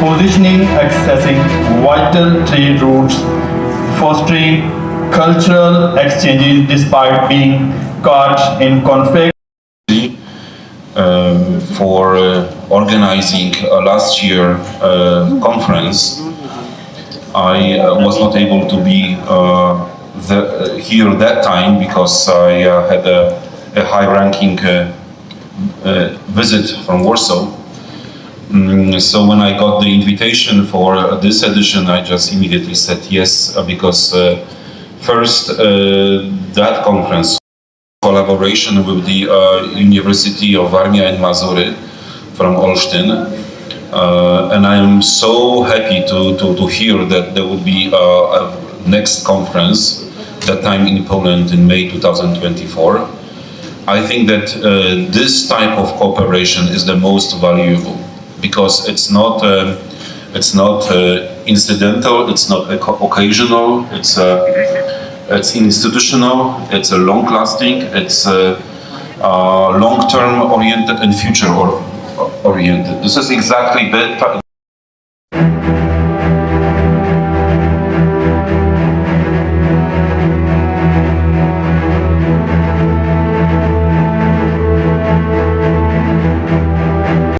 positioning, accessing vital trade routes, fostering cultural exchanges despite being caught in conflict. For organizing last year conference. I was not able to be here that time because I had a high-ranking visit from Warsaw. So when I got the invitation for this edition, I just immediately said yes, because first that conference collaboration with the University of Warmia and Mazury from Olsztyn, and I am so happy to hear that there will be a next conference, that time in Poland in May 2024. I think that this type of cooperation is the most valuable, because it's not incidental, it's not occasional, it's institutional, it's a long-lasting, it's long-term oriented and future oriented. This is exactly that.